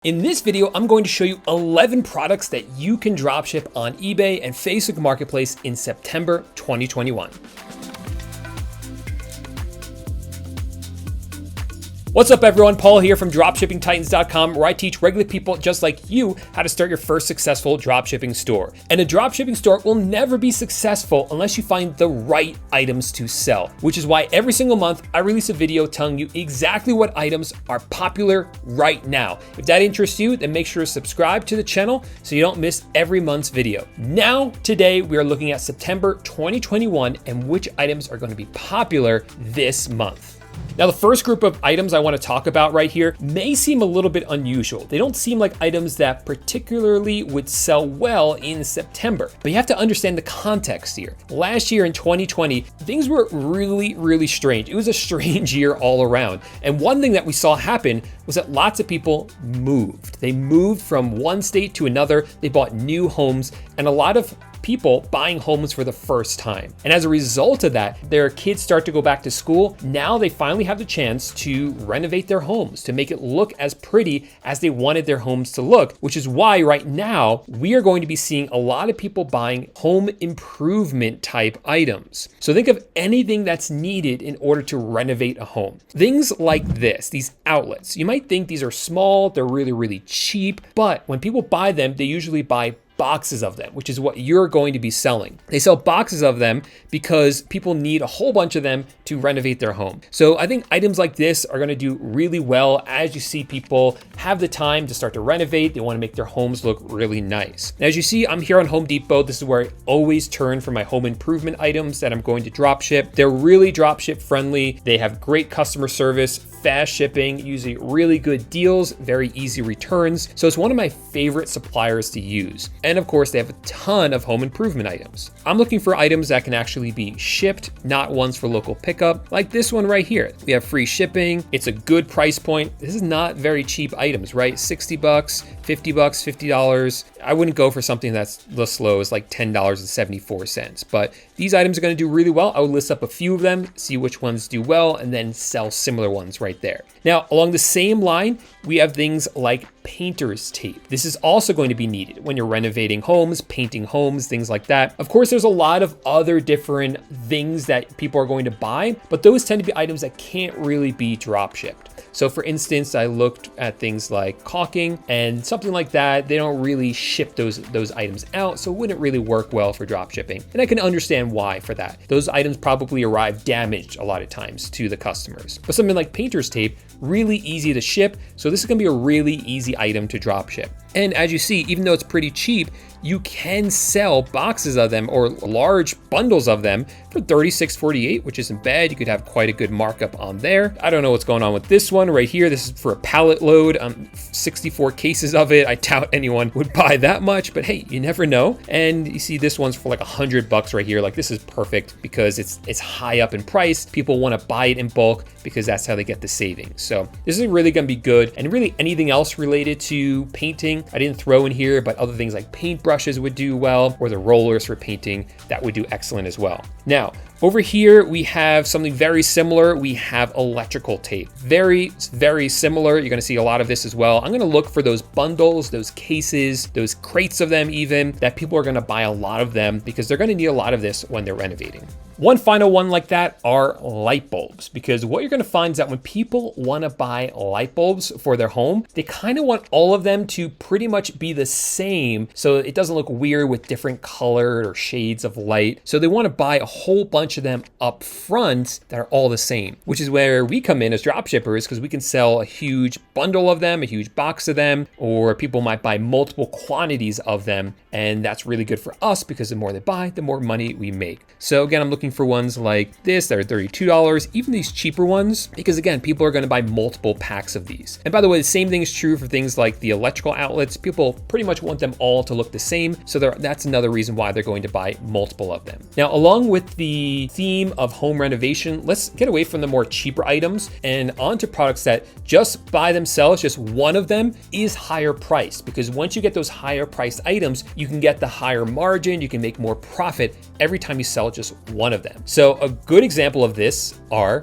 In this video, I'm going to show you 11 products that you can dropship on eBay and Facebook Marketplace in September 2021. What's up everyone, Paul here from dropshippingtitans.com, where I teach regular people just like you how to start your first successful dropshipping store. And a dropshipping store will never be successful unless you find the right items to sell, which is why every single month I release a video telling you exactly what items are popular right now. If that interests you, then make sure to subscribe to the channel so you don't miss every month's video. Now, today we are looking at September 2021 and which items are going to be popular this month. Now, the first group of items I want to talk about right here may seem a little bit unusual. They don't seem like items that particularly would sell well in September, but you have to understand the context here. Last year in 2020, things were really strange. It was a strange year all around. And one thing that we saw happen was that lots of people moved. They moved from one state to another. They bought new homes, and a lot of people buying homes for the first time. And as a result of that, their kids start to go back to school. Now they finally have the chance to renovate their homes, to make it look as pretty as they wanted their homes to look, which is why right now we are going to be seeing a lot of people buying home improvement type items. So think of anything that's needed in order to renovate a home. Things like this, these outlets. You might think these are small, they're really cheap, but when people buy them, they usually buy boxes of them, which is what you're going to be selling. They sell boxes of them because people need a whole bunch of them to renovate their home. So I think items like this are going to do really well as you see people have the time to start to renovate. They want to make their homes look really nice. And as you see, I'm here on Home Depot. This is where I always turn for my home improvement items that I'm going to drop ship. They're really drop ship friendly. They have great customer service, fast shipping, usually really good deals, very easy returns. So it's one of my favorite suppliers to use. And of course, they have a ton of home improvement items. I'm looking for items that can actually be shipped, not ones for local pickup, like this one right here. We have free shipping. It's a good price point. This is not very cheap items, right? 60 bucks, 50 bucks, $50. I wouldn't go for something that's the low as like $10.74, but these items are going to do really well. I would list up a few of them, see which ones do well, and then sell similar ones right there. Now, along the same line, we have things like painter's tape. This is also going to be needed when you're renovating homes, painting homes, things like that. Of course, there's a lot of other different things that people are going to buy, but those tend to be items that can't really be drop shipped. So for instance, I looked at things like caulking and something like that. They don't really ship those items out, so it wouldn't really work well for drop shipping. And I can understand why for that. Those items probably arrive damaged a lot of times to the customers. But something like painter's tape, really easy to ship. So this is gonna be a really easy item to drop ship. And as you see, even though it's pretty cheap, you can sell boxes of them or large bundles of them for $36.48, which isn't bad. You could have quite a good markup on there. I don't know what's going on with this one right here. This is for a pallet load, 64 cases of it. I doubt anyone would buy that much, but hey, you never know. And you see this one's for like $100 right here. Like this is perfect because it's high up in price. People want to buy it in bulk because that's how they get the savings. So this is really going to be good. And really anything else related to painting, I didn't throw in here, but other things like paintbrushes would do well, or the rollers for painting, that would do excellent as well. Now, over here, we have something very similar. We have electrical tape. Very similar. You're gonna see a lot of this as well. I'm gonna look for those bundles, those cases, those crates of them even, that people are gonna buy a lot of them because they're gonna need a lot of this when they're renovating. One final one like that are light bulbs, because what you're gonna find is that when people wanna buy light bulbs for their home, they kind of want all of them to pretty much be the same so it doesn't look weird with different color or shades of light. So they wanna buy a whole bunch of them up front that are all the same, which is where we come in as drop shippers, because we can sell a huge bundle of them, a huge box of them, or people might buy multiple quantities of them. And that's really good for us because the more they buy, the more money we make. So again, I'm looking for ones like this that are $32, even these cheaper ones, because again, people are going to buy multiple packs of these. And by the way, the same thing is true for things like the electrical outlets. People pretty much want them all to look the same. So that's another reason why they're going to buy multiple of them. Now, along with the theme of home renovation, let's get away from the more cheaper items and onto products that just by themselves, just one of them is higher priced, because once you get those higher priced items, you can get the higher margin, you can make more profit every time you sell just one of them. So a good example of this are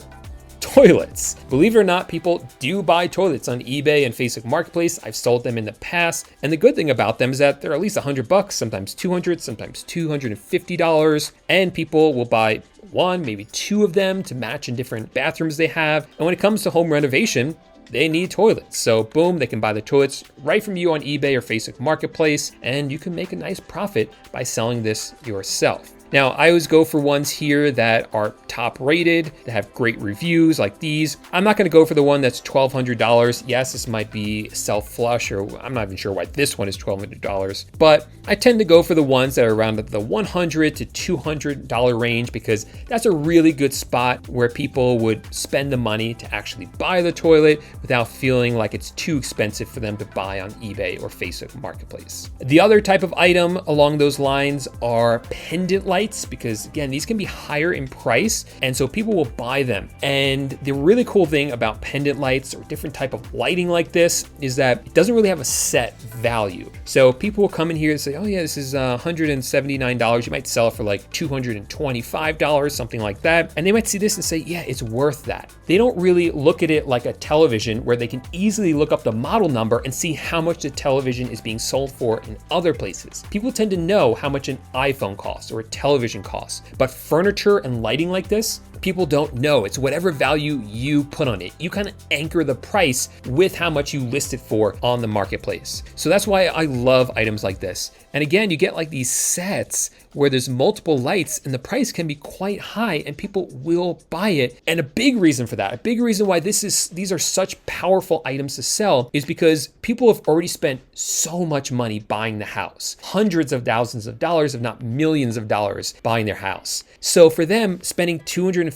toilets. Believe it or not, people do buy toilets on eBay and Facebook Marketplace. I've sold them in the past. And the good thing about them is that they're at least $100, sometimes $200, sometimes $250. And people will buy one, maybe two of them to match in different bathrooms they have. And when it comes to home renovation, they need toilets. So boom, they can buy the toilets right from you on eBay or Facebook Marketplace, and you can make a nice profit by selling this yourself. Now, I always go for ones here that are top rated, that have great reviews like these. I'm not gonna go for the one that's $1,200. Yes, this might be self-flush, or I'm not even sure why this one is $1,200, but I tend to go for the ones that are around the $100 to $200 range, because that's a really good spot where people would spend the money to actually buy the toilet without feeling like it's too expensive for them to buy on eBay or Facebook Marketplace. The other type of item along those lines are pendant lights, because again, these can be higher in price, and so people will buy them. And the really cool thing about pendant lights or different type of lighting like this is that it doesn't really have a set value. So people will come in here and say, oh yeah, this is $179. You might sell it for like $225, something like that. And they might see this and say, yeah, it's worth that. They don't really look at it like a television where they can easily look up the model number and see how much the television is being sold for in other places. People tend to know how much an iPhone costs or a television costs, but furniture and lighting like this, people don't know. It's whatever value you put on it. You kind of anchor the price with how much you list it for on the marketplace. So that's why I love items like this. And again, you get like these sets where there's multiple lights and the price can be quite high and people will buy it. And a big reason for that, a big reason why these are such powerful items to sell is because people have already spent so much money buying the house. Hundreds of thousands of dollars, if not millions of dollars buying their house. So for them, spending $250,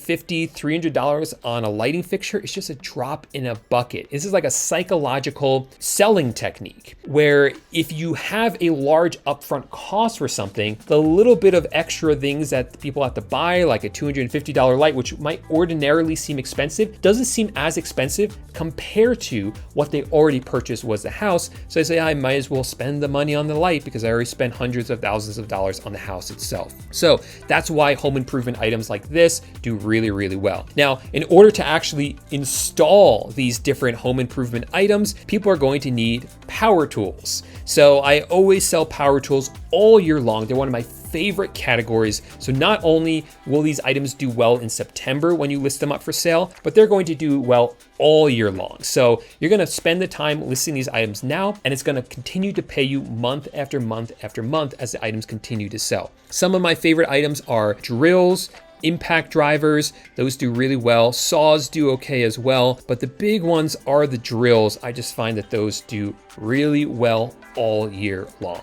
$300 on a lighting fixture is just a drop in a bucket. This is like a psychological selling technique where if you have a large upfront cost for something, the little bit of extra things that people have to buy, like a $250 light, which might ordinarily seem expensive, doesn't seem as expensive compared to what they already purchased was the house. So I say, I might as well spend the money on the light because I already spent hundreds of thousands of dollars on the house itself. So that's why home improvement items like this do really, really well. Now, in order to actually install these different home improvement items, people are going to need power tools. So I always sell power tools all year long. They're one of my favorite categories. So not only will these items do well in September when you list them up for sale, but they're going to do well all year long. So you're going to spend the time listing these items now, and it's going to continue to pay you month after month after month as the items continue to sell. Some of my favorite items are drills, impact drivers, those do really well. Saws do okay as well, but the big ones are the drills. I just find that those do really well all year long.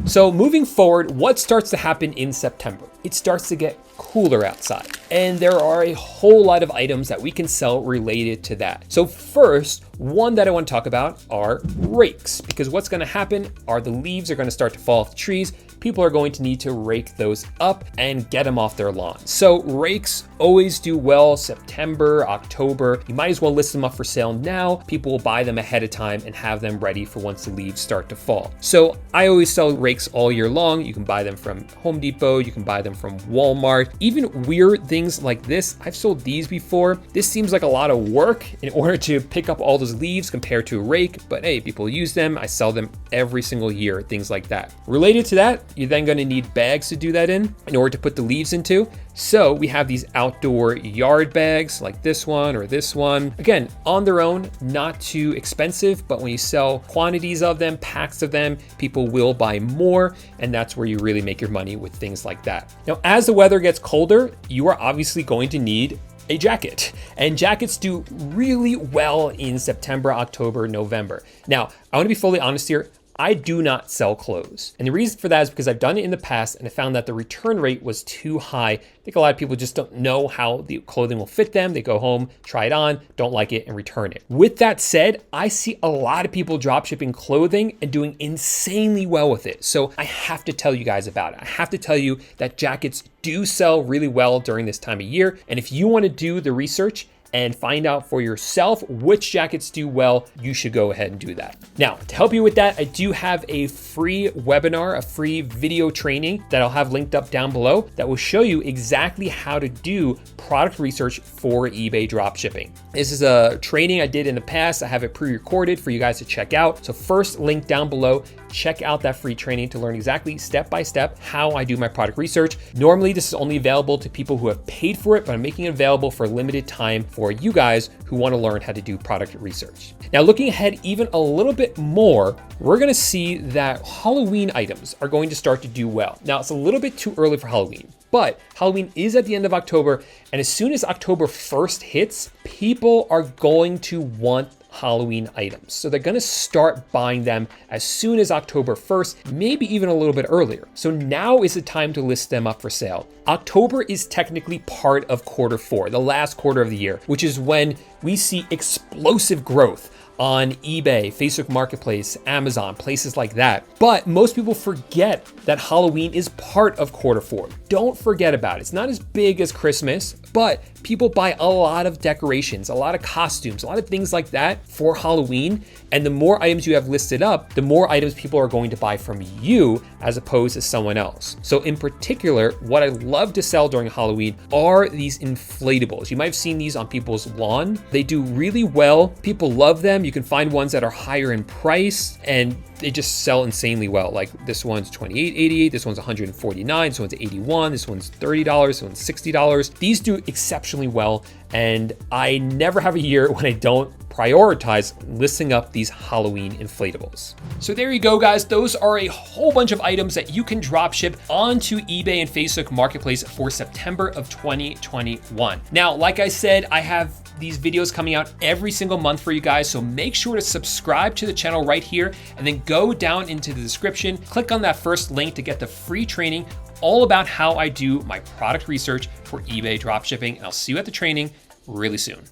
So moving forward, what starts to happen in September? It starts to get cooler outside, and there are a whole lot of items that we can sell related to that. So first, one that I want to talk about are rakes, because what's going to happen are the leaves are going to start to fall off the trees. People are going to need to rake those up and get them off their lawn. So rakes always do well September, October. You might as well list them up for sale now. People will buy them ahead of time and have them ready for once the leaves start to fall. So I always sell rakes all year long. You can buy them from Home Depot. You can buy them from Walmart. Even weird things like this, I've sold these before. This seems like a lot of work in order to pick up all those leaves compared to a rake, but hey, people use them. I sell them every single year, things like that. Related to that, you're then going to need bags to do that in order to put the leaves into. So we have these outdoor yard bags like this one or this one. Again, on their own, not too expensive, but when you sell quantities of them, packs of them, people will buy more, and that's where you really make your money with things like that. Now, as the weather gets colder, you are obviously going to need a jacket, and jackets do really well in September, October, November. Now, I want to be fully honest here. I do not sell clothes. And the reason for that is because I've done it in the past and I found that the return rate was too high. I think a lot of people just don't know how the clothing will fit them. They go home, try it on, don't like it, and return it. With that said, I see a lot of people drop shipping clothing and doing insanely well with it. So I have to tell you guys about it. I have to tell you that jackets do sell really well during this time of year. And if you want to do the research and find out for yourself which jackets do well, you should go ahead and do that. Now, to help you with that, I do have a free webinar, a free video training that I'll have linked up down below that will show you exactly how to do product research for eBay dropshipping. This is a training I did in the past. I have it pre-recorded for you guys to check out. So first, link down below. Check out that free training to learn exactly step by step how I do my product research. Normally, this is only available to people who have paid for it, but I'm making it available for a limited time for you guys who want to learn how to do product research. Now, looking ahead even a little bit more, we're going to see that Halloween items are going to start to do well. Now, it's a little bit too early for Halloween, but Halloween is at the end of October, and as soon as October 1st hits, people are going to want Halloween items. So they're going to start buying them as soon as October 1st, maybe even a little bit earlier. So now is the time to list them up for sale. October is technically part of quarter 4, the last quarter of the year, which is when we see explosive growth on eBay, Facebook Marketplace, Amazon, places like that. But most people forget that Halloween is part of quarter 4. Don't forget about it. It's not as big as Christmas, but people buy a lot of decorations, a lot of costumes, a lot of things like that for Halloween. And the more items you have listed up, the more items people are going to buy from you as opposed to someone else. So in particular, what I love to sell during Halloween are these inflatables. You might have seen these on people's lawn. They do really well. People love them. You can find ones that are higher in price and they just sell insanely well. Like this one's $28.88, this one's $149, this one's $81, this one's $30, this one's $60. These do exceptionally well, and I never have a year when I don't prioritize listing up these Halloween inflatables. So there you go, guys. Those are a whole bunch of items that you can drop ship onto eBay and Facebook Marketplace for September of 2021. Now, like I said, I have these videos coming out every single month for you guys, so make sure to subscribe to the channel right here and then go down into the description, click on that first link to get the free training all about how I do my product research for eBay dropshipping, and I'll see you at the training really soon.